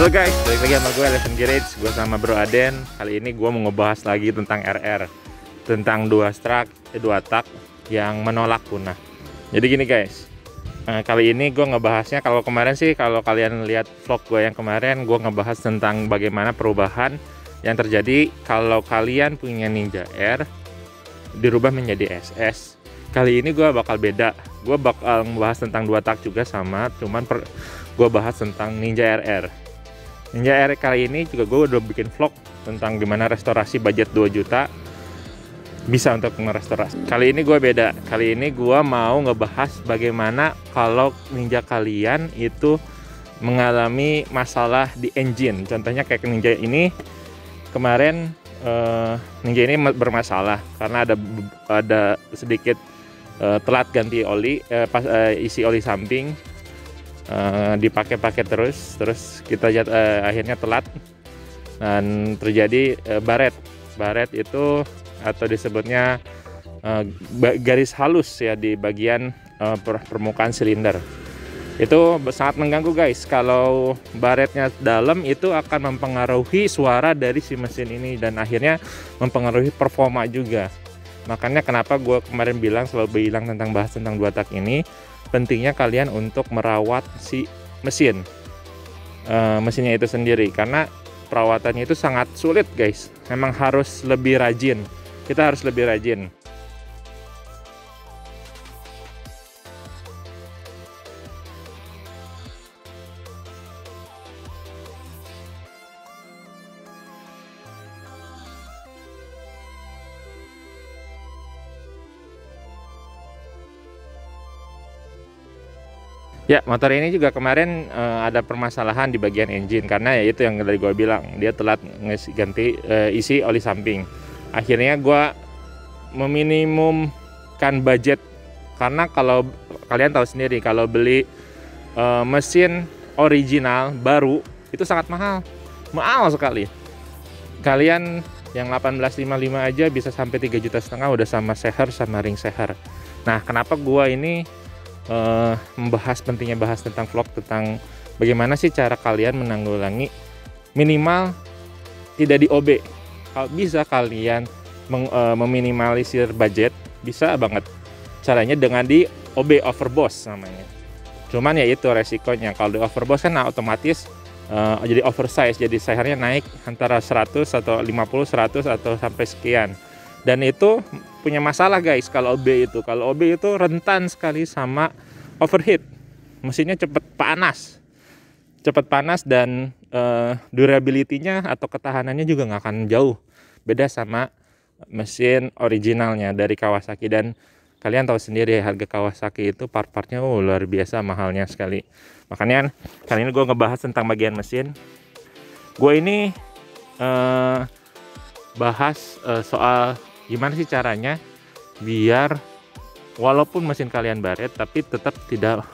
Halo guys, balik lagi sama gue Eleven Garage. Gue sama Bro Aden. Kali ini gue mau ngebahas lagi tentang RR, tentang dua tak yang menolak punah. Jadi gini guys, kali ini gue ngebahasnya, kalau kemarin sih, kalau kalian lihat vlog gue yang kemarin, gue ngebahas tentang bagaimana perubahan yang terjadi kalau kalian punya Ninja R dirubah menjadi SS. Kali ini gue bakal beda. Gue bakal ngebahas tentang dua tak juga sama, cuman gue bahas tentang Ninja RR. Ninja RR kali ini juga gue udah bikin vlog tentang gimana restorasi budget 2 juta bisa untuk merestorasi. Kali ini gue beda. Kali ini gue mau ngebahas bagaimana kalau Ninja kalian itu mengalami masalah di engine. Contohnya kayak Ninja ini kemarin, Ninja ini bermasalah karena ada sedikit telat ganti oli, isi oli samping. Dipakai terus kita akhirnya telat dan terjadi baret itu, atau disebutnya garis halus ya di bagian permukaan silinder. Itu sangat mengganggu guys. Kalau baretnya dalam itu akan mempengaruhi suara dari si mesin ini dan akhirnya mempengaruhi performa juga. Makanya kenapa gue kemarin selalu bilang bahas tentang dua tak ini, pentingnya kalian untuk merawat si mesinnya itu sendiri, karena perawatannya itu sangat sulit guys. Memang harus lebih rajin, kita harus lebih rajin. Ya, motor ini juga kemarin ada permasalahan di bagian engine, karena ya itu yang tadi gue bilang, dia telat ganti isi oli samping. Akhirnya gue meminimumkan budget, karena kalau kalian tahu sendiri, kalau beli mesin original baru itu sangat mahal sekali. Kalian yang 1855 aja bisa sampai 3,5 juta udah sama seher, sama ring seher. Nah, kenapa gue ini pentingnya bahas tentang vlog tentang bagaimana sih cara kalian menanggulangi minimal tidak di OB. Kalau bisa kalian meminimalisir budget, bisa banget caranya dengan di OB, overboss namanya. Cuman ya itu resikonya, kalau di overboss kan otomatis jadi oversize, jadi sehernya naik antara 100 atau 50, 100 atau sampai sekian. Dan itu punya masalah guys kalau OB itu. Kalau OB itu rentan sekali sama overheat. Mesinnya cepat panas dan durability-nya atau ketahanannya juga nggak akan jauh beda sama mesin originalnya dari Kawasaki. Dan kalian tahu sendiri harga Kawasaki itu part-partnya luar biasa mahalnya sekali. Makanya kali ini gue ngebahas tentang bagian mesin. Gue ini bahas soal gimana sih caranya biar walaupun mesin kalian baret tapi tetap tidak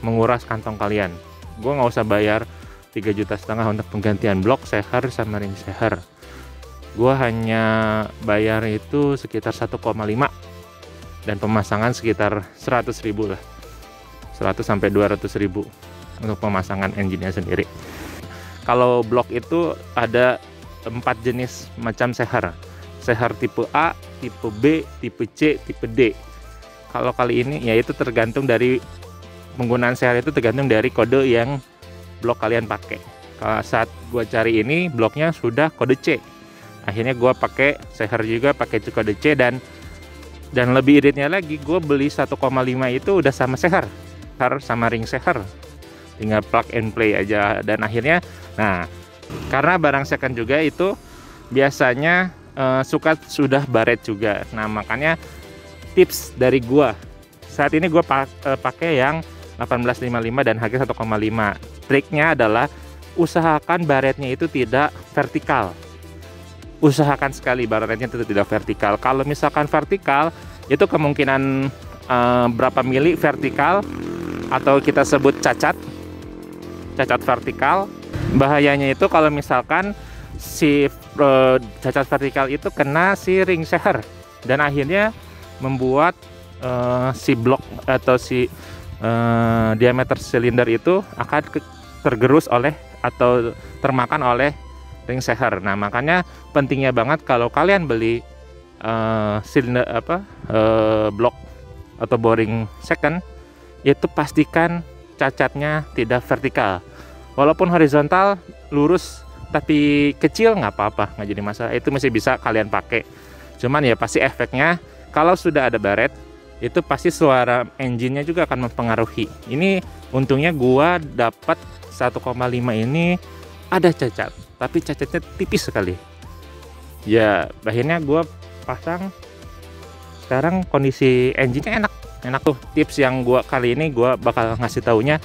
menguras kantong kalian. Gue nggak usah bayar 3,5 juta untuk penggantian blok seher sama ring seher. Gue hanya bayar itu sekitar 1,5 dan pemasangan sekitar 100.000 lah, 100 sampai 200.000 untuk pemasangan engine-nya sendiri. Kalau blok itu ada 4 jenis macam seher tipe A, tipe B, tipe C, tipe D. Kalau kali ini ya itu tergantung dari penggunaan seher, itu tergantung dari kode yang blok kalian pakai. Kalau saat gue cari ini bloknya sudah kode C, akhirnya gue pakai seher juga, pakai kode C. Dan lebih iritnya lagi, gue beli 1,5 itu udah sama seher sama ring seher, tinggal plug and play aja. Dan akhirnya karena barang second juga itu biasanya sudah baret juga. Nah, makanya tips dari gua saat ini gua pakai yang 1855 dan harga 1,5. Triknya adalah usahakan baretnya itu tidak vertikal. Usahakan sekali baretnya itu tidak vertikal. Kalau misalkan vertikal, itu kemungkinan berapa mili vertikal, atau kita sebut cacat vertikal. Bahayanya itu kalau misalkan si cacat vertikal itu kena si ring seher dan akhirnya membuat si blok atau si diameter silinder itu akan tergerus oleh atau termakan oleh ring seher. Nah, makanya pentingnya banget kalau kalian beli silinder blok atau boring second, itu pastikan cacatnya tidak vertikal. Walaupun horizontal lurus tapi kecil nggak apa-apa, nggak jadi masalah, itu masih bisa kalian pakai. Cuman ya pasti efeknya kalau sudah ada baret itu pasti suara engine-nya juga akan mempengaruhi. Ini untungnya gua dapat 1,5 ini ada cacat, tapi cacatnya tipis sekali. Ya akhirnya gua pasang. Sekarang kondisi engine-nya enak tuh. Tips yang gua kali ini gua bakal ngasih taunya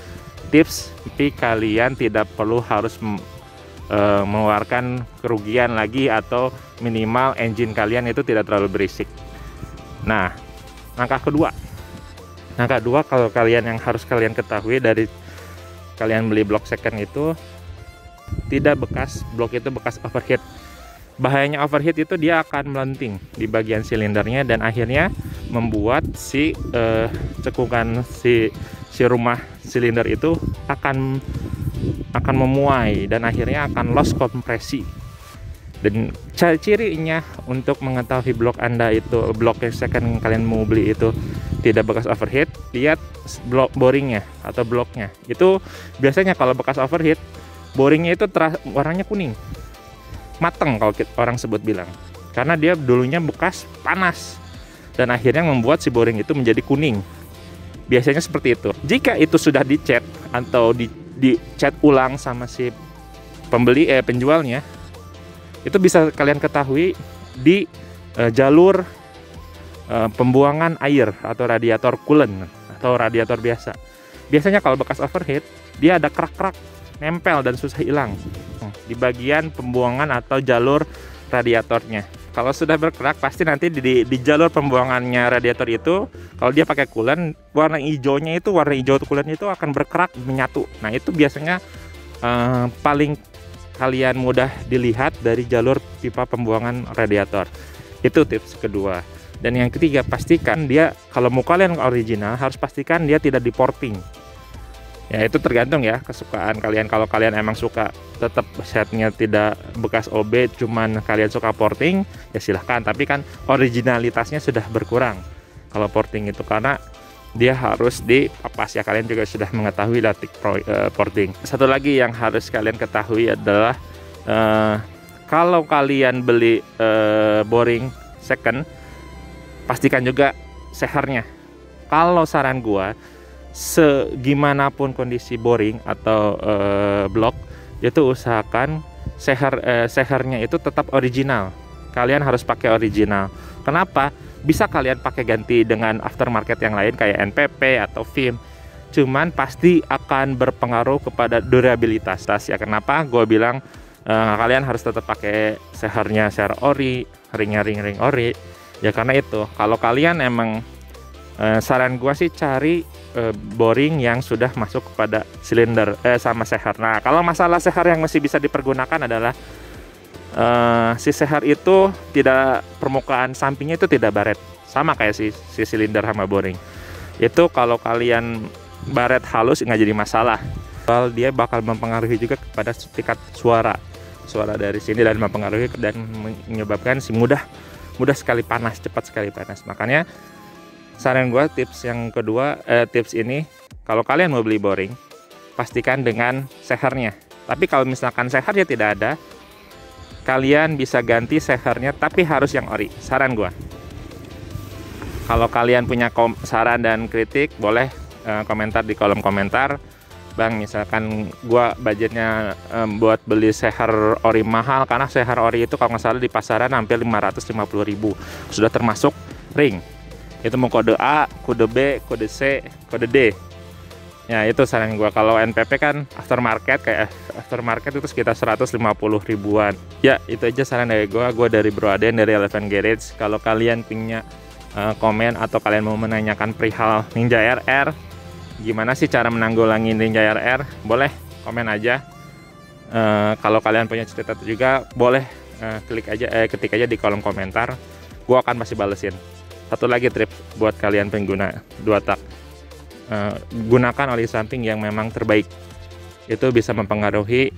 tips, tapi kalian tidak perlu harus mengeluarkan kerugian lagi, atau minimal engine kalian itu tidak terlalu berisik. Nah, langkah kedua kalau kalian yang harus kalian ketahui dari kalian beli blok second itu, tidak blok itu bekas overheat. Bahayanya overheat itu dia akan melenting di bagian silindernya dan akhirnya membuat si cekungan si rumah silinder itu akan memuai dan akhirnya akan loss kompresi. Dan cirinya untuk mengetahui blok Anda itu, blok yang second kalian mau beli itu tidak bekas overheat, lihat blok boringnya atau bloknya. Itu biasanya kalau bekas overheat, boringnya itu warnanya kuning, mateng kalau orang sebut bilang, karena dia dulunya bekas panas dan akhirnya membuat si boring itu menjadi kuning. Biasanya seperti itu. Jika itu sudah dicat atau dicat ulang sama si penjualnya, itu bisa kalian ketahui di jalur pembuangan air atau radiator coolant atau radiator biasa. Biasanya kalau bekas overheat dia ada kerak-kerak nempel dan susah hilang di bagian pembuangan atau jalur radiatornya. Kalau sudah berkerak pasti nanti di jalur pembuangannya radiator itu, kalau dia pakai coolant, warna hijau coolant itu akan berkerak menyatu. Nah, itu biasanya paling kalian mudah dilihat dari jalur pipa pembuangan radiator. Itu tips kedua. Dan yang ketiga, pastikan dia, kalau mau kalian original, harus pastikan dia tidak di-porting. Ya, itu tergantung ya kesukaan kalian. Kalau kalian emang suka tetap setnya tidak bekas OB, cuman kalian suka porting, ya silahkan. Tapi kan originalitasnya sudah berkurang kalau porting itu, karena dia harus dipapas ya. Kalian juga sudah mengetahui latik porting. Satu lagi yang harus kalian ketahui adalah kalau kalian beli boring second, pastikan juga sehernya. Kalau saran gua, segimanapun kondisi boring atau blok, itu usahakan sehernya itu tetap original. Kalian harus pakai original. Kenapa? Bisa kalian pakai ganti dengan aftermarket yang lain kayak NPP atau VIM, cuman pasti akan berpengaruh kepada durabilitas ya. Kenapa gue bilang kalian harus tetap pakai sehernya seher ori, ringnya ring ori ya, karena itu kalau kalian emang saran gue sih cari boring yang sudah masuk kepada silinder sama seher. Nah, kalau masalah seher yang masih bisa dipergunakan adalah si seher itu tidak, permukaan sampingnya itu tidak baret, sama kayak si silinder sama boring. Itu kalau kalian baret halus nggak jadi masalah. Kalau dia bakal mempengaruhi juga kepada tingkat suara dari sini dan mempengaruhi dan menyebabkan si mudah sekali panas, cepat sekali panas. Makanya saran gue tips yang kedua, tips ini kalau kalian mau beli boring, pastikan dengan sehernya. Tapi kalau misalkan sehernya tidak ada, kalian bisa ganti sehernya, tapi harus yang ori. Saran gue. Kalau kalian punya saran dan kritik, boleh komentar di kolom komentar. Bang, misalkan gua budgetnya buat beli seher ori mahal, karena seher ori itu kalau nggak salah di pasaran hampir 550.000, sudah termasuk ring. Itu mau kode A, kode B, kode C, kode D. Ya, itu saran gua. Kalau NPP kan aftermarket itu sekitar 150 ribuan. Ya, itu aja saran dari gua dari Bro Aden dari Elephant Garage. Kalau kalian punya komen atau kalian mau menanyakan perihal Ninja RR, gimana sih cara menanggulangi Ninja RR, boleh komen aja. Kalau kalian punya cerita juga boleh ketik aja di kolom komentar, gua akan masih balesin. Satu lagi tips buat kalian pengguna 2 tak, gunakan oli samping yang memang terbaik. itu bisa mempengaruhi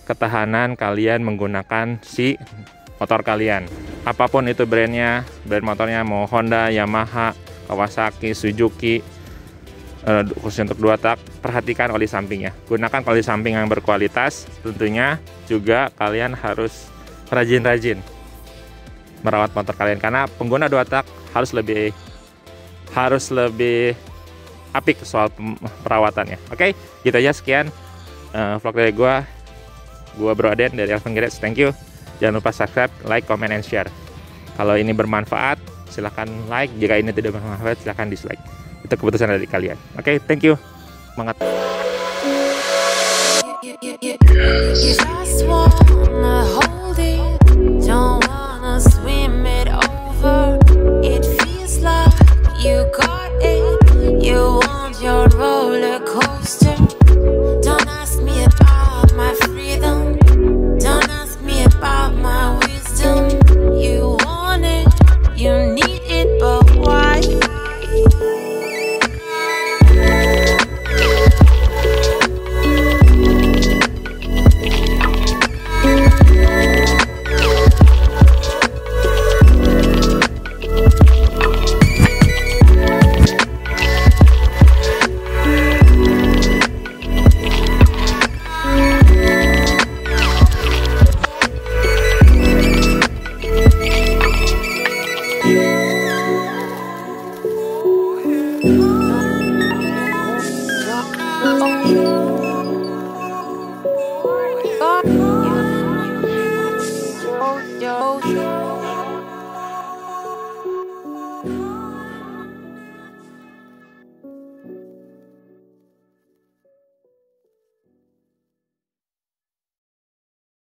ketahanan kalian menggunakan si motor kalian. Apapun itu brand motornya, mau Honda, Yamaha, Kawasaki, Suzuki, khususnya untuk 2 tak, perhatikan oli sampingnya. Gunakan oli samping yang berkualitas. Tentunya juga kalian harus rajin-rajin merawat motor kalian, karena pengguna 2 tak harus lebih apik soal perawatannya. Oke, gitu aja, sekian vlog dari gua Bro Aden dari Elvan Garage. Thank you. Jangan lupa subscribe, like, comment, and share. Kalau ini bermanfaat, silahkan like. Jika ini tidak bermanfaat, silahkan dislike. Itu keputusan dari kalian. Oke, thank you. Semangat. Yo.